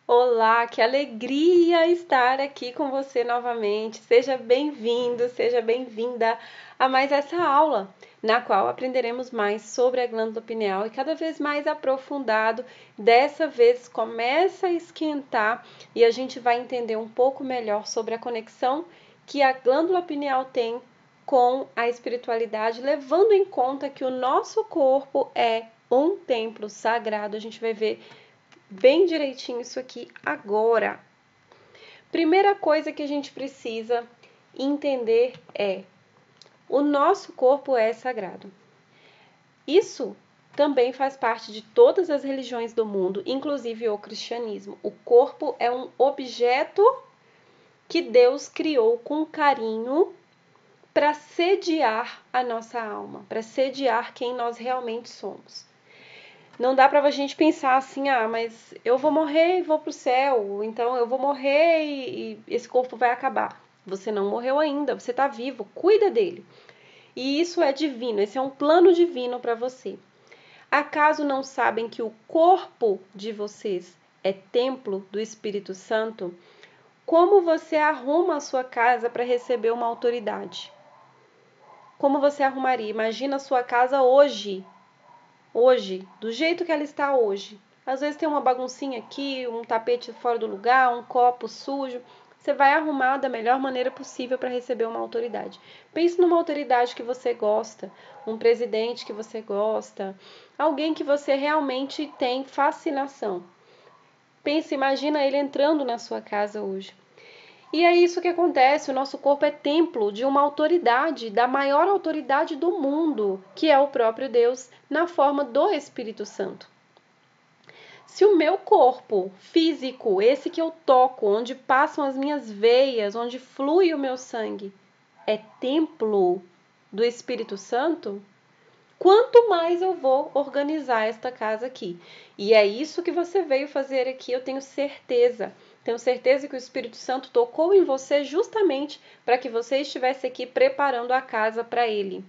Olá, que alegria estar aqui com você novamente. Seja bem-vindo, seja bem-vinda a mais essa aula, na qual aprenderemos mais sobre a glândula pineal e cada vez mais aprofundado. Dessa vez começa a esquentar e a gente vai entender um pouco melhor sobre a conexão que a glândula pineal tem com a espiritualidade, levando em conta que o nosso corpo é um templo sagrado. A gente vai ver bem direitinho isso aqui agora. Primeira coisa que a gente precisa entender é: o nosso corpo é sagrado. Isso também faz parte de todas as religiões do mundo, inclusive o cristianismo. O corpo é um objeto que Deus criou com carinho para sediar a nossa alma, para sediar quem nós realmente somos. Não dá pra gente pensar assim, mas eu vou morrer e vou pro céu, então eu vou morrer e esse corpo vai acabar. Você não morreu ainda, você tá vivo, cuida dele. E isso é divino, esse é um plano divino para você. Acaso não sabem que o corpo de vocês é templo do Espírito Santo? Como você arruma a sua casa para receber uma autoridade? Como você arrumaria? Imagina a sua casa hoje, do jeito que ela está hoje. Às vezes tem uma baguncinha aqui, um tapete fora do lugar, um copo sujo. Você vai arrumar da melhor maneira possível para receber uma autoridade. Pense numa autoridade que você gosta, um presidente que você gosta, alguém que você realmente tem fascinação. Pense, imagina ele entrando na sua casa hoje. E é isso que acontece, o nosso corpo é templo de uma autoridade, da maior autoridade do mundo, que é o próprio Deus, na forma do Espírito Santo. Se o meu corpo físico, esse que eu toco, onde passam as minhas veias, onde flui o meu sangue, é templo do Espírito Santo, quanto mais eu vou organizar esta casa aqui. E é isso que você veio fazer aqui, eu tenho certeza. Tenho certeza que o Espírito Santo tocou em você justamente para que você estivesse aqui preparando a casa para ele.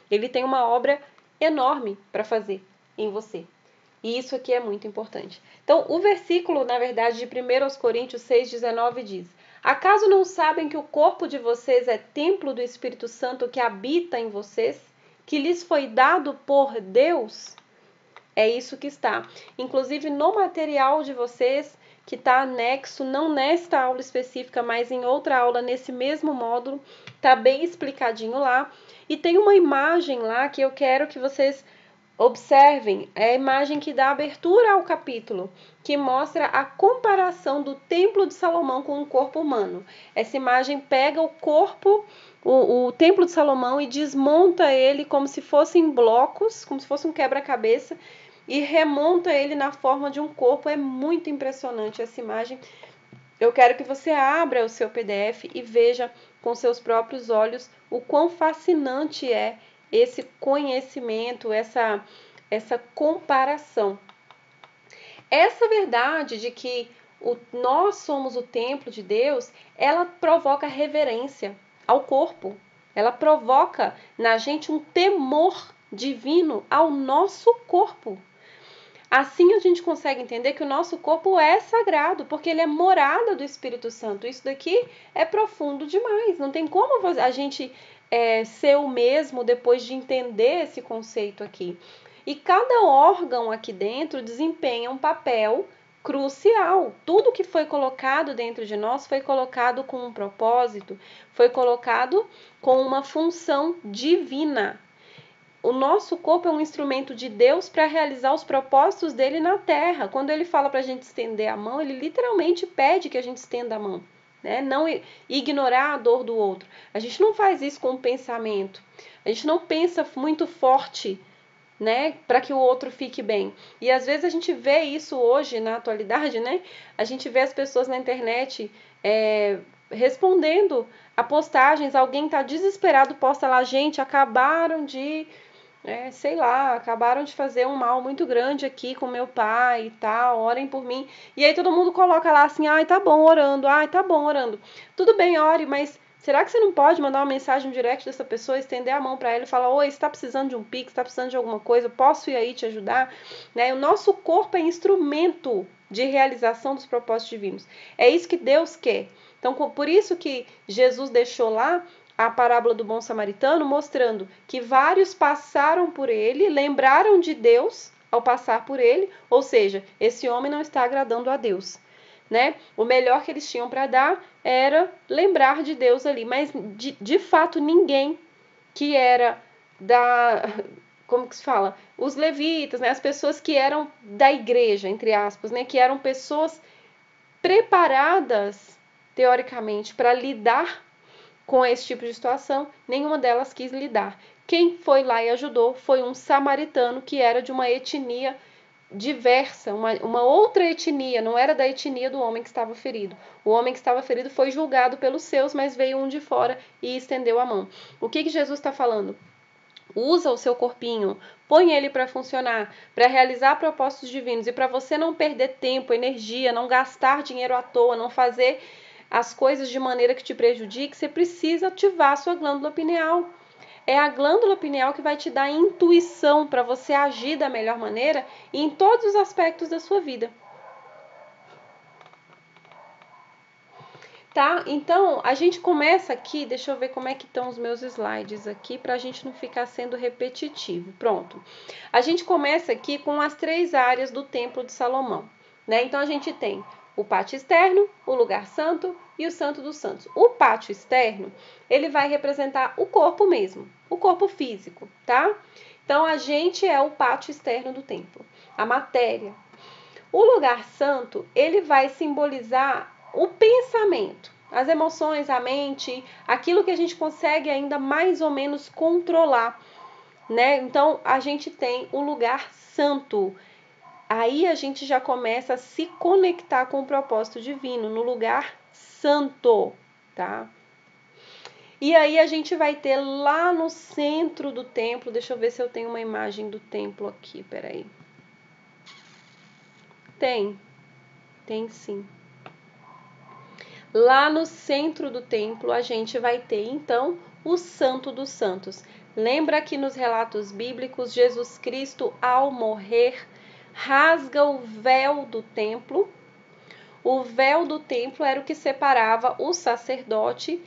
Ele tem uma obra enorme para fazer em você. E isso aqui é muito importante. Então, o versículo, na verdade, de 1 Coríntios 6,19 diz: Acaso não sabem que o corpo de vocês é templo do Espírito Santo que habita em vocês, que lhes foi dado por Deus? É isso que está. Inclusive, no material de vocês, que está anexo, não nesta aula específica, mas em outra aula, nesse mesmo módulo, está bem explicadinho lá. E tem uma imagem lá que eu quero que vocês observem, é a imagem que dá abertura ao capítulo, que mostra a comparação do Templo de Salomão com o corpo humano. Essa imagem pega o corpo, o Templo de Salomão, e desmonta ele como se fossem blocos, como se fosse um quebra-cabeça, e remonta ele na forma de um corpo. É muito impressionante essa imagem. Eu quero que você abra o seu PDF e veja com seus próprios olhos o quão fascinante é esse conhecimento, essa comparação. Essa verdade de que nós somos o templo de Deus, ela provoca reverência ao corpo. Ela provoca na gente um temor divino ao nosso corpo. Assim a gente consegue entender que o nosso corpo é sagrado, porque ele é morada do Espírito Santo. Isso daqui é profundo demais. Não tem como a gente ser o mesmo depois de entender esse conceito aqui. E cada órgão aqui dentro desempenha um papel crucial. Tudo que foi colocado dentro de nós foi colocado com um propósito, foi colocado com uma função divina. O nosso corpo é um instrumento de Deus para realizar os propósitos dele na terra. Quando ele fala para a gente estender a mão, ele literalmente pede que a gente estenda a mão, né? Não ignorar a dor do outro. A gente não faz isso com o pensamento. A gente não pensa muito forte, né, para que o outro fique bem. E às vezes a gente vê isso hoje na atualidade, né? A gente vê as pessoas na internet respondendo a postagens. Alguém está desesperado, posta lá: gente, acabaram de sei lá, acabaram de fazer um mal muito grande aqui com meu pai e tal, orem por mim. E aí todo mundo coloca lá assim: ai, tá bom, orando, ai, tá bom, orando. Tudo bem, ore, mas será que você não pode mandar uma mensagem direct dessa pessoa, estender a mão para ela e falar: oi, você tá precisando de um pix, tá precisando de alguma coisa, posso ir aí te ajudar? Né? O nosso corpo é instrumento de realização dos propósitos divinos. É isso que Deus quer. Então, por isso que Jesus deixou lá a parábola do bom samaritano, mostrando que vários passaram por ele, lembraram de Deus ao passar por ele, ou seja, esse homem não está agradando a Deus. Né? O melhor que eles tinham para dar era lembrar de Deus ali, mas de fato ninguém que era como que se fala? Os levitas, né? As pessoas que eram da igreja, entre aspas, né? Que eram pessoas preparadas, teoricamente, para lidar com esse tipo de situação, nenhuma delas quis lidar. Quem foi lá e ajudou foi um samaritano que era de uma etnia diversa, uma outra etnia, não era da etnia do homem que estava ferido. O homem que estava ferido foi julgado pelos seus, mas veio um de fora e estendeu a mão. O que Jesus está falando? Usa o seu corpinho, põe ele para funcionar, para realizar propósitos divinos e para você não perder tempo, energia, não gastar dinheiro à toa, não fazer as coisas de maneira que te prejudique, você precisa ativar a sua glândula pineal. É a glândula pineal que vai te dar intuição para você agir da melhor maneira em todos os aspectos da sua vida. Tá? Então, a gente começa aqui, deixa eu ver como é que estão os meus slides aqui, para a gente não ficar sendo repetitivo. Pronto. A gente começa aqui com as 3 áreas do Templo de Salomão, né? Então, a gente tem o pátio externo, o lugar santo e o santo dos santos. O pátio externo, ele vai representar o corpo mesmo, o corpo físico, tá? Então, a gente é o pátio externo do templo, a matéria. O lugar santo, ele vai simbolizar o pensamento, as emoções, a mente, aquilo que a gente consegue ainda mais ou menos controlar, né? Então, a gente tem o lugar santo. Aí a gente já começa a se conectar com o propósito divino, no lugar santo, tá? E aí a gente vai ter lá no centro do templo, deixa eu ver se eu tenho uma imagem do templo aqui, peraí. Tem sim. Lá no centro do templo a gente vai ter então o Santo dos Santos. Lembra que nos relatos bíblicos Jesus Cristo, ao morrer, rasga o véu do templo. O véu do templo era o que separava o sacerdote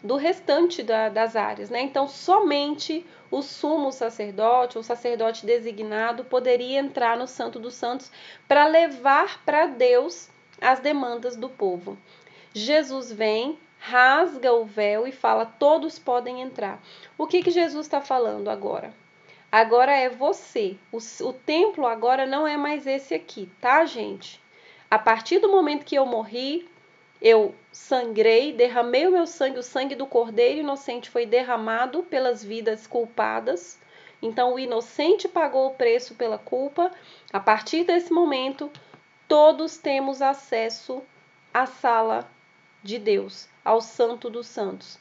do restante das áreas, né? Então somente o sumo sacerdote, o sacerdote designado, poderia entrar no Santo dos Santos para levar para Deus as demandas do povo. Jesus vem, rasga o véu e fala: todos podem entrar. O que Jesus está falando agora? Agora é você. O templo agora não é mais esse aqui, tá, gente? A partir do momento que eu morri, eu sangrei, derramei o meu sangue, o sangue do Cordeiro inocente foi derramado pelas vidas culpadas. Então, o inocente pagou o preço pela culpa. A partir desse momento, todos temos acesso à sala de Deus, ao Santo dos Santos.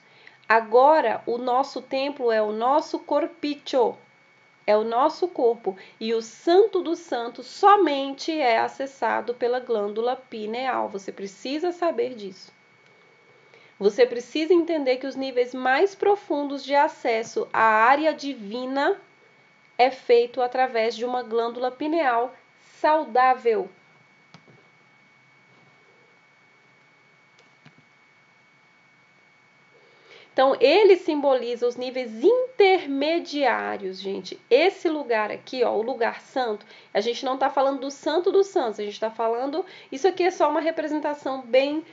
Agora, o nosso templo é o nosso corpício, é o nosso corpo, e o Santo dos Santos somente é acessado pela glândula pineal. Você precisa saber disso. Você precisa entender que os níveis mais profundos de acesso à área divina é feito através de uma glândula pineal saudável. Então, ele simboliza os níveis intermediários, gente. Esse lugar aqui, ó, o lugar santo, a gente não está falando do Santo dos Santos, a gente está falando... Isso aqui é só uma representação bem...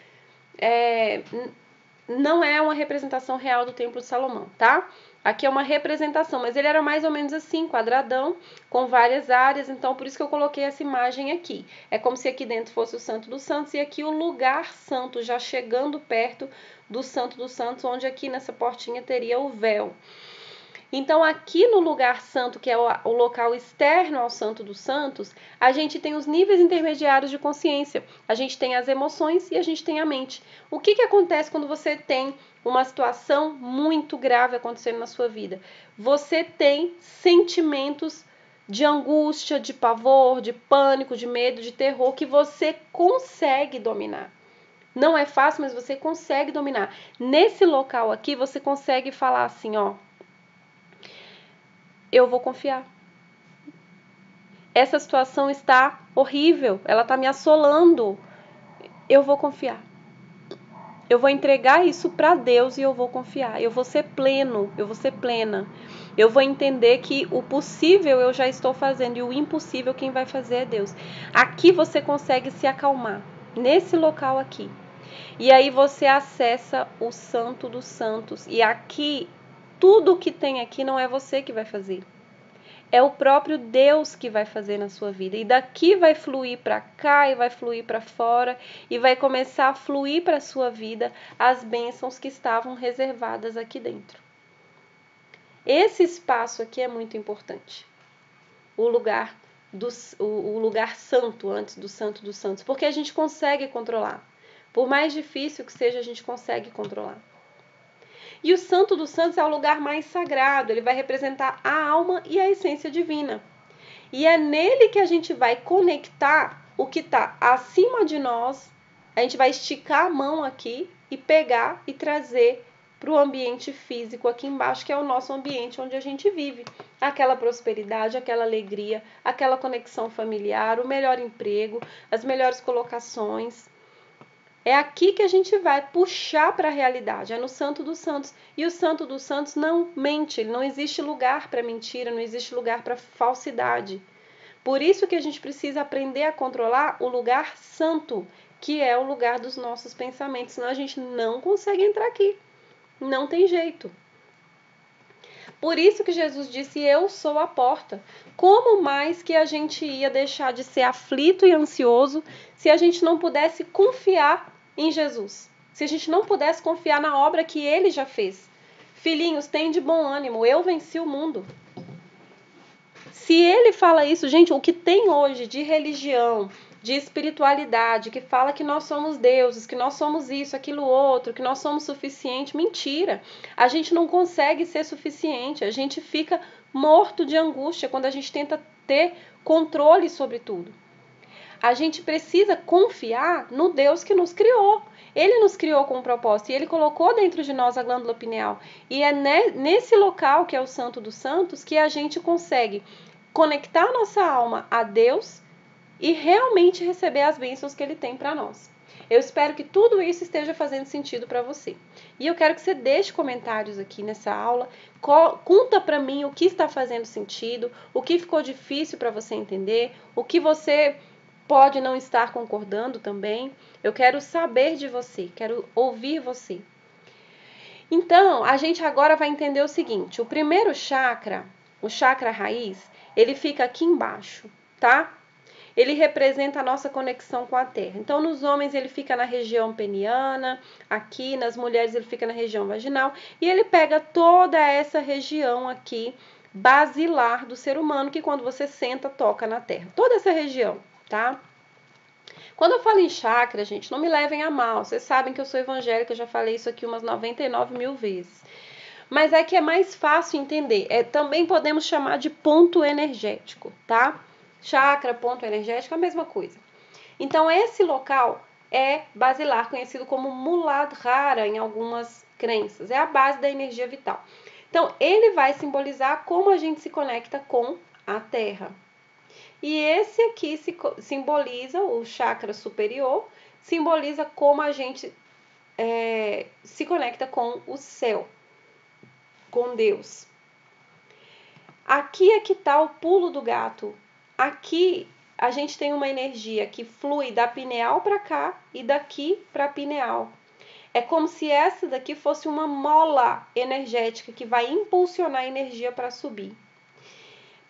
não é uma representação real do Templo de Salomão, tá? Aqui é uma representação, mas ele era mais ou menos assim, quadradão, com várias áreas, então por isso que eu coloquei essa imagem aqui. É como se aqui dentro fosse o Santo dos Santos e aqui o lugar santo, já chegando perto do Santo dos Santos, onde aqui nessa portinha teria o véu. Então, aqui no lugar santo, que é o local externo ao Santo dos Santos, a gente tem os níveis intermediários de consciência. A gente tem as emoções e a gente tem a mente. O que acontece quando você tem uma situação muito grave acontecendo na sua vida? Você tem sentimentos de angústia, de pavor, de pânico, de medo, de terror, que você consegue dominar. Não é fácil, mas você consegue dominar. Nesse local aqui, você consegue falar assim, ó: eu vou confiar. essa situação está horrível, ela está me assolando. Eu vou confiar. Eu vou entregar isso para Deus e eu vou confiar. Eu vou ser pleno, eu vou ser plena. Eu vou entender que o possível eu já estou fazendo e o impossível quem vai fazer é Deus. Aqui você consegue se acalmar, nesse local aqui. E aí você acessa o Santo dos Santos. E aqui, tudo que tem aqui não é você que vai fazer. É o próprio Deus que vai fazer na sua vida. E daqui vai fluir para cá e vai fluir para fora e vai começar a fluir para a sua vida as bênçãos que estavam reservadas aqui dentro. Esse espaço aqui é muito importante. O lugar santo antes do Santo dos Santos. Porque a gente consegue controlar. Por mais difícil que seja, a gente consegue controlar. E o Santo dos Santos é o lugar mais sagrado, ele vai representar a alma e a essência divina. E é nele que a gente vai conectar o que está acima de nós, a gente vai esticar a mão aqui e pegar e trazer para o ambiente físico aqui embaixo, que é o nosso ambiente onde a gente vive. Aquela prosperidade, aquela alegria, aquela conexão familiar, o melhor emprego, as melhores colocações. É aqui que a gente vai puxar para a realidade, é no Santo dos Santos. E o Santo dos Santos não mente, não existe lugar para mentira, não existe lugar para falsidade. Por isso que a gente precisa aprender a controlar o lugar santo, que é o lugar dos nossos pensamentos, senão a gente não consegue entrar aqui. Não tem jeito. Por isso que Jesus disse, eu sou a porta. Como mais que a gente ia deixar de ser aflito e ansioso se a gente não pudesse confiar em Jesus? Se a gente não pudesse confiar na obra que ele já fez. Filhinhos, tem de bom ânimo, eu venci o mundo. Se ele fala isso, gente, o que tem hoje de religião, de espiritualidade, que fala que nós somos deuses, que nós somos isso, aquilo outro, que nós somos suficiente, mentira. A gente não consegue ser suficiente, a gente fica morto de angústia quando a gente tenta ter controle sobre tudo. A gente precisa confiar no Deus que nos criou. Ele nos criou com um propósito e ele colocou dentro de nós a glândula pineal. E é nesse local, que é o Santo dos Santos, que a gente consegue conectar nossa alma a Deus e realmente receber as bênçãos que ele tem para nós. Eu espero que tudo isso esteja fazendo sentido para você. E eu quero que você deixe comentários aqui nessa aula. Conta para mim o que está fazendo sentido, o que ficou difícil para você entender, o que você pode não estar concordando também. Eu quero saber de você, quero ouvir você. Então, a gente agora vai entender o seguinte. O primeiro chakra, o chakra raiz, ele fica aqui embaixo, tá? Ele representa a nossa conexão com a Terra. Então, nos homens ele fica na região peniana, aqui, nas mulheres ele fica na região vaginal, e ele pega toda essa região aqui, basilar do ser humano, que quando você senta, toca na Terra. Toda essa região, tá? Quando eu falo em chakra, gente, não me levem a mal. Vocês sabem que eu sou evangélica, eu já falei isso aqui umas 99 mil vezes. Mas é que é mais fácil entender. Também podemos chamar de ponto energético, tá? Chakra, ponto energético, a mesma coisa. Então, esse local é basilar, conhecido como Muladhara em algumas crenças. É a base da energia vital. Então, ele vai simbolizar como a gente se conecta com a Terra. E esse aqui simboliza, o chakra superior, simboliza como a gente se conecta com o céu, com Deus. Aqui é que está o pulo do gato. Aqui a gente tem uma energia que flui da pineal para cá e daqui para a pineal. É como se essa daqui fosse uma mola energética que vai impulsionar a energia para subir.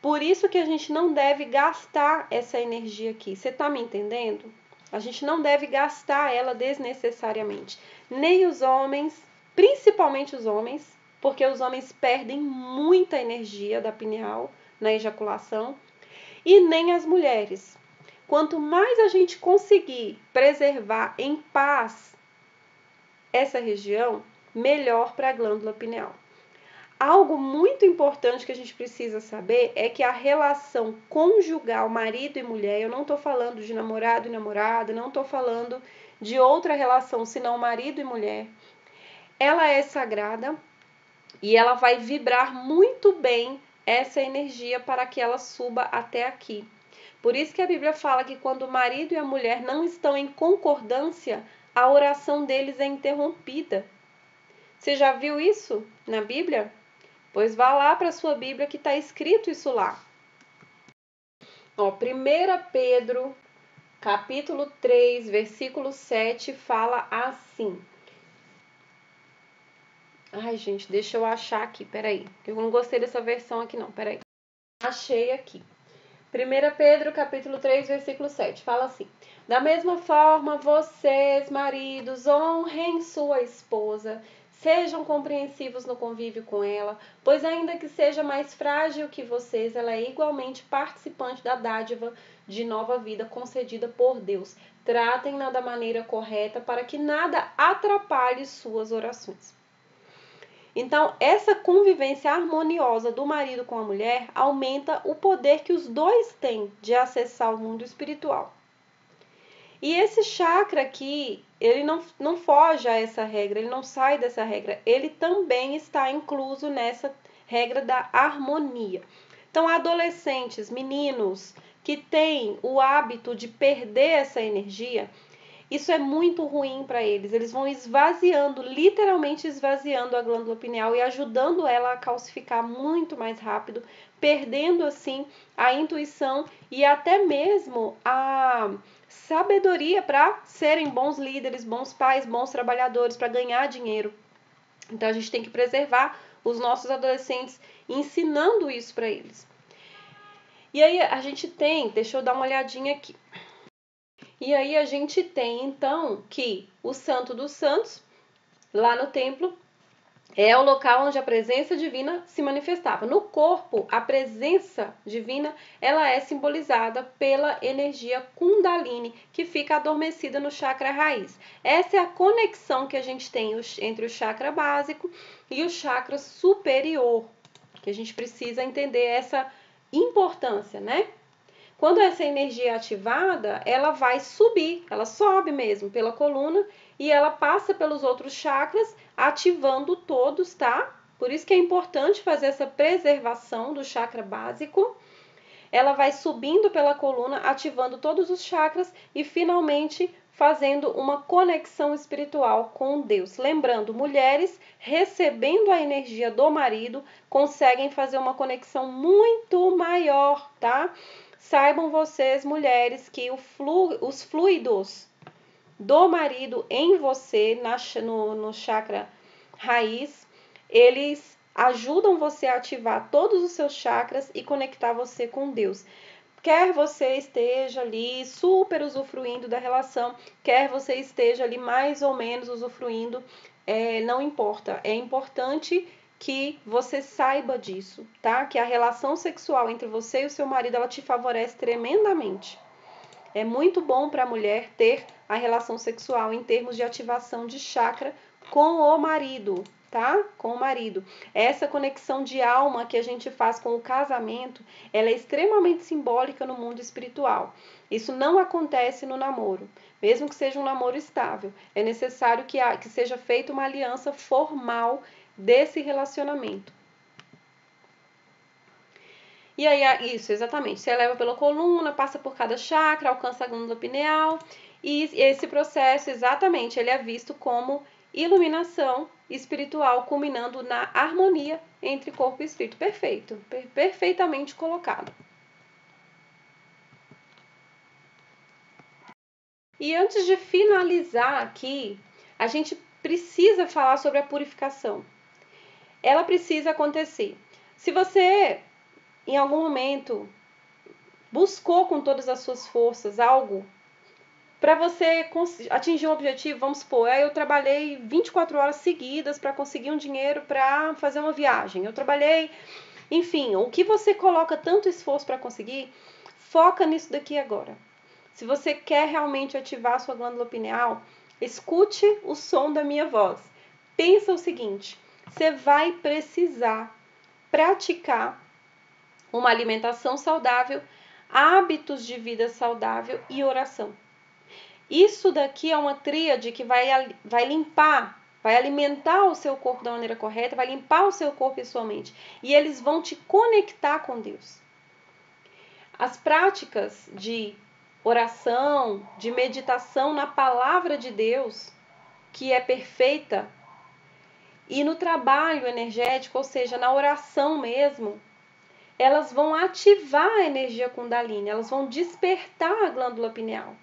Por isso que a gente não deve gastar essa energia aqui. Você está me entendendo? A gente não deve gastar ela desnecessariamente. Nem os homens, principalmente os homens, porque os homens perdem muita energia da pineal na ejaculação, e nem as mulheres. Quanto mais a gente conseguir preservar em paz essa região, melhor para a glândula pineal. Algo muito importante que a gente precisa saber é que a relação conjugal, marido e mulher, eu não estou falando de namorado e namorada, não estou falando de outra relação senão marido e mulher, ela é sagrada e ela vai vibrar muito bem essa energia para que ela suba até aqui. Por isso que a Bíblia fala que quando o marido e a mulher não estão em concordância, a oração deles é interrompida. Você já viu isso na Bíblia? Pois vá lá para a sua Bíblia que está escrito isso lá. Ó, 1 Pedro, capítulo 3, versículo 7, fala assim. Ai, gente, deixa eu achar aqui, peraí. Eu não gostei dessa versão aqui não, peraí. Achei aqui. 1 Pedro, capítulo 3, versículo 7, fala assim: da mesma forma, vocês, maridos, honrem sua esposa, sejam compreensivos no convívio com ela, pois ainda que seja mais frágil que vocês, ela é igualmente participante da dádiva de nova vida concedida por Deus. Tratem-na da maneira correta para que nada atrapalhe suas orações. Então, essa convivência harmoniosa do marido com a mulher aumenta o poder que os dois têm de acessar o mundo espiritual. E esse chakra aqui, ele não foge a essa regra, ele não sai dessa regra, ele também está incluso nessa regra da harmonia. Então, adolescentes, meninos que têm o hábito de perder essa energia, isso é muito ruim para eles. Eles vão esvaziando, literalmente esvaziando a glândula pineal e ajudando ela a calcificar muito mais rápido, perdendo assim a intuição e até mesmo a sabedoria para serem bons líderes, bons pais, bons trabalhadores, para ganhar dinheiro. Então a gente tem que preservar os nossos adolescentes ensinando isso para eles. E aí a gente tem, deixa eu dar uma olhadinha aqui. E aí a gente tem, então, que o Santo dos Santos, lá no templo, é o local onde a presença divina se manifestava. No corpo, a presença divina, ela é simbolizada pela energia Kundalini, que fica adormecida no chakra raiz. Essa é a conexão que a gente tem entre o chakra básico e o chakra superior, que a gente precisa entender essa importância, né? Quando essa energia é ativada, ela vai subir, ela sobe mesmo pela coluna e ela passa pelos outros chakras, ativando todos, tá? Por isso que é importante fazer essa preservação do chakra básico. Ela vai subindo pela coluna, ativando todos os chakras e finalmente fazendo uma conexão espiritual com Deus. Lembrando, mulheres recebendo a energia do marido conseguem fazer uma conexão muito maior, tá? Saibam vocês, mulheres, que os fluidos do marido em você, no chakra raiz, eles ajudam você a ativar todos os seus chakras e conectar você com Deus. Quer você esteja ali super usufruindo da relação, quer você esteja ali mais ou menos usufruindo, não importa. É importante que você saiba disso, tá? Que a relação sexual entre você e o seu marido, ela te favorece tremendamente. É muito bom para a mulher ter a relação sexual em termos de ativação de chakra com o marido, tá? Com o marido. Essa conexão de alma que a gente faz com o casamento, ela é extremamente simbólica no mundo espiritual. Isso não acontece no namoro. Mesmo que seja um namoro estável, é necessário que seja feita uma aliança formal desse relacionamento. E aí, isso, exatamente. Você eleva pela coluna, passa por cada chakra, alcança a glândula pineal. E esse processo, exatamente, ele é visto como iluminação espiritual, culminando na harmonia entre corpo e espírito. Perfeito, perfeitamente colocado. E antes de finalizar aqui, a gente precisa falar sobre a purificação. Ela precisa acontecer. Se você, em algum momento, buscou com todas as suas forças algo para você atingir um objetivo, vamos supor, eu trabalhei 24 horas seguidas para conseguir um dinheiro para fazer uma viagem. Eu trabalhei, enfim, o que você coloca tanto esforço para conseguir, foca nisso daqui agora. Se você quer realmente ativar a sua glândula pineal, escute o som da minha voz. Pensa o seguinte, você vai precisar praticar uma alimentação saudável, hábitos de vida saudável e oração. Isso daqui é uma tríade que vai limpar, vai alimentar o seu corpo da maneira correta, vai limpar o seu corpo e sua mente. E eles vão te conectar com Deus. As práticas de oração, de meditação na palavra de Deus, que é perfeita, e no trabalho energético, ou seja, na oração mesmo, elas vão ativar a energia Kundalini, elas vão despertar a glândula pineal.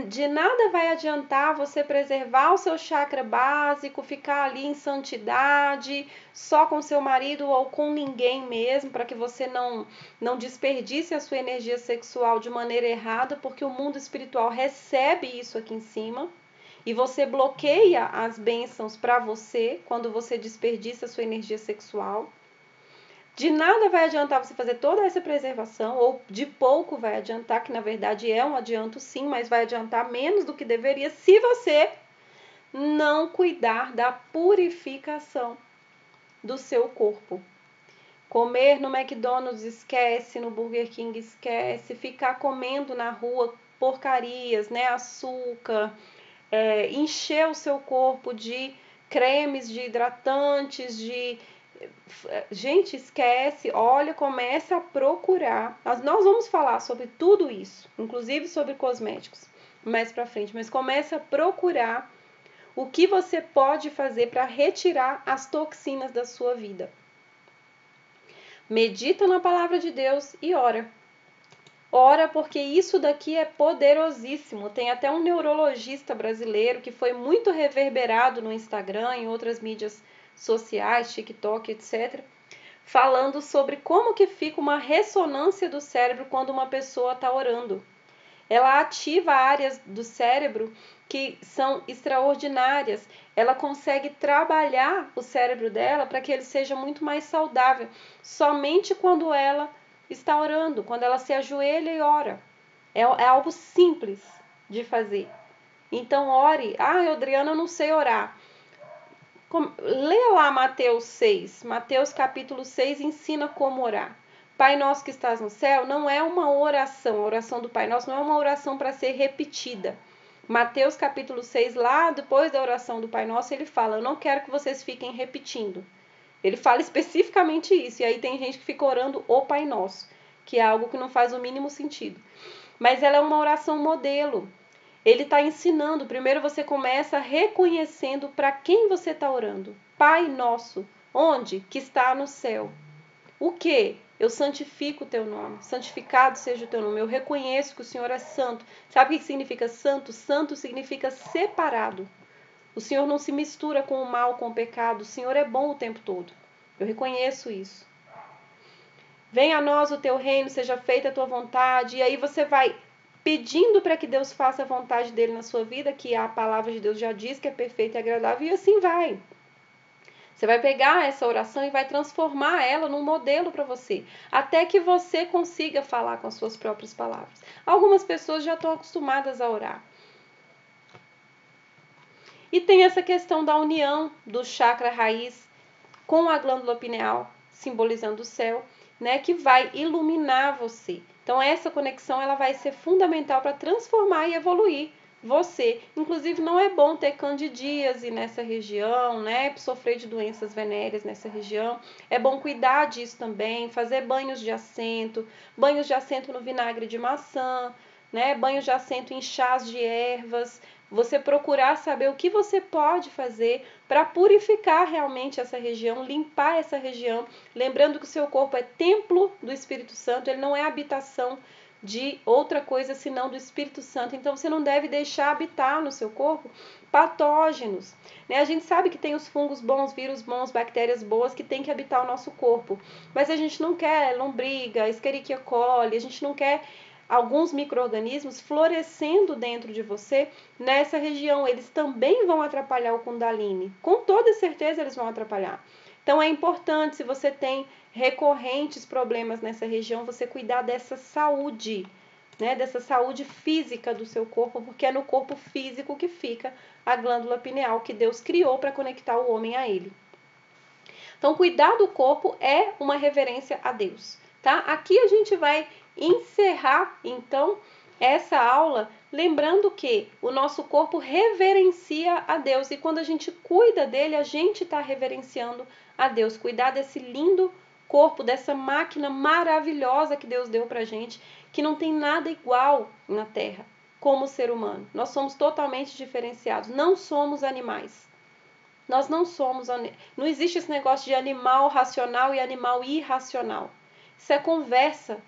De nada vai adiantar você preservar o seu chakra básico, ficar ali em santidade, só com seu marido ou com ninguém mesmo, para que você não desperdice a sua energia sexual de maneira errada, porque o mundo espiritual recebe isso aqui em cima. E você bloqueia as bênçãos para você quando você desperdiça a sua energia sexual. De nada vai adiantar você fazer toda essa preservação, ou de pouco vai adiantar, que na verdade é um adianto sim, mas vai adiantar menos do que deveria se você não cuidar da purificação do seu corpo. Comer no McDonald's esquece, no Burger King esquece, ficar comendo na rua porcarias, né, açúcar, encher o seu corpo de cremes, de hidratantes, Gente, esquece, olha, começa a procurar. Nós vamos falar sobre tudo isso, inclusive sobre cosméticos, mais pra frente, mas começa a procurar o que você pode fazer para retirar as toxinas da sua vida. Medita na palavra de Deus e ora. Ora, porque isso daqui é poderosíssimo. Tem até um neurologista brasileiro que foi muito reverberado no Instagram, em outras mídias sociais, TikTok, etc., falando sobre como que fica uma ressonância do cérebro quando uma pessoa está orando. Ela ativa áreas do cérebro que são extraordinárias. Ela consegue trabalhar o cérebro dela para que ele seja muito mais saudável, somente quando ela está orando, quando ela se ajoelha e ora. É algo simples de fazer. Então, ore. Adriana, eu não sei orar. Lê lá Mateus 6. Mateus capítulo 6 ensina como orar. Pai nosso que estás no céu não é uma oração. A oração do Pai Nosso não é uma oração para ser repetida. Mateus capítulo 6, lá depois da oração do Pai Nosso, ele fala: eu não quero que vocês fiquem repetindo. Ele fala especificamente isso. E aí tem gente que fica orando o Pai Nosso, que é algo que não faz o mínimo sentido. Mas ela é uma oração modelo. Ele está ensinando. Primeiro você começa reconhecendo para quem você está orando. Pai Nosso, onde? Que está no céu. O que? Eu santifico o teu nome. Santificado seja o teu nome. Eu reconheço que o Senhor é santo. Sabe o que significa santo? Santo significa separado. O Senhor não se mistura com o mal, com o pecado. O Senhor é bom o tempo todo. Eu reconheço isso. Venha a nós o teu reino, seja feita a tua vontade. E aí você vai pedindo para que Deus faça a vontade dele na sua vida, que a palavra de Deus já diz que é perfeita e agradável, e assim vai. Você vai pegar essa oração e vai transformar ela num modelo para você, até que você consiga falar com as suas próprias palavras. Algumas pessoas já estão acostumadas a orar. E tem essa questão da união do chakra raiz com a glândula pineal, simbolizando o céu, né, que vai iluminar você. Então essa conexão ela vai ser fundamental para transformar e evoluir você. Inclusive não é bom ter candidíase nessa região, né, sofrer de doenças venéreas nessa região. É bom cuidar disso também, fazer banhos de assento no vinagre de maçã, né, banhos de assento em chás de ervas. Você procurar saber o que você pode fazer para purificar realmente essa região, limpar essa região, lembrando que o seu corpo é templo do Espírito Santo, ele não é habitação de outra coisa senão do Espírito Santo. Então você não deve deixar habitar no seu corpo patógenos, né? A gente sabe que tem os fungos bons, vírus bons, bactérias boas que tem que habitar o nosso corpo, mas a gente não quer lombriga, Escherichia coli, a gente não quer alguns micro-organismos florescendo dentro de você nessa região. Eles também vão atrapalhar o Kundalini. Com toda certeza eles vão atrapalhar. Então é importante, se você tem recorrentes problemas nessa região, você cuidar dessa saúde, né, dessa saúde física do seu corpo, porque é no corpo físico que fica a glândula pineal que Deus criou para conectar o homem a ele. Então, cuidar do corpo é uma reverência a Deus, tá? Aqui a gente vai encerrar, então, essa aula, lembrando que o nosso corpo reverencia a Deus. E quando a gente cuida dele, a gente está reverenciando a Deus. Cuidar desse lindo corpo, dessa máquina maravilhosa que Deus deu pra gente, que não tem nada igual na Terra, como ser humano. Nós somos totalmente diferenciados, não somos animais. Nós não somos, não existe esse negócio de animal racional e animal irracional. Isso é conversa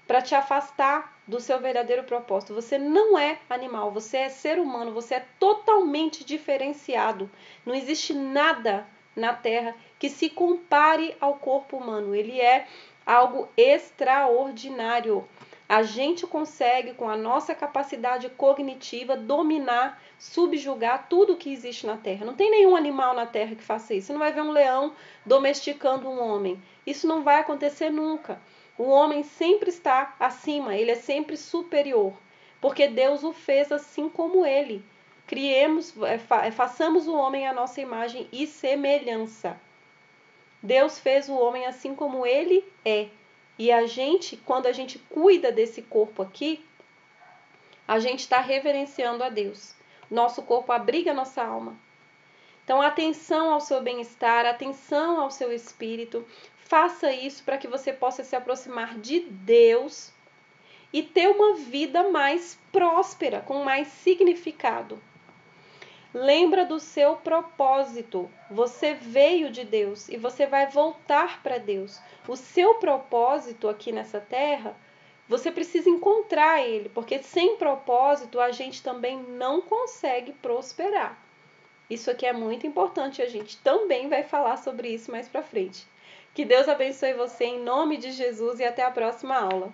para te afastar do seu verdadeiro propósito. Você não é animal, você é ser humano, você é totalmente diferenciado. Não existe nada na Terra que se compare ao corpo humano. Ele é algo extraordinário. A gente consegue, com a nossa capacidade cognitiva, dominar, subjugar tudo que existe na Terra. Não tem nenhum animal na Terra que faça isso. Você não vai ver um leão domesticando um homem. Isso não vai acontecer nunca. O homem sempre está acima, ele é sempre superior, porque Deus o fez assim como ele. Façamos o homem à nossa imagem e semelhança. Deus fez o homem assim como ele é. E a gente, quando a gente cuida desse corpo aqui, a gente está reverenciando a Deus. Nosso corpo abriga a nossa alma. Então, atenção ao seu bem-estar, atenção ao seu espírito. Faça isso para que você possa se aproximar de Deus e ter uma vida mais próspera, com mais significado. Lembra do seu propósito. Você veio de Deus e você vai voltar para Deus. O seu propósito aqui nessa terra, você precisa encontrar ele, porque sem propósito a gente também não consegue prosperar. Isso aqui é muito importante, a gente também vai falar sobre isso mais para frente. Que Deus abençoe você em nome de Jesus e até a próxima aula.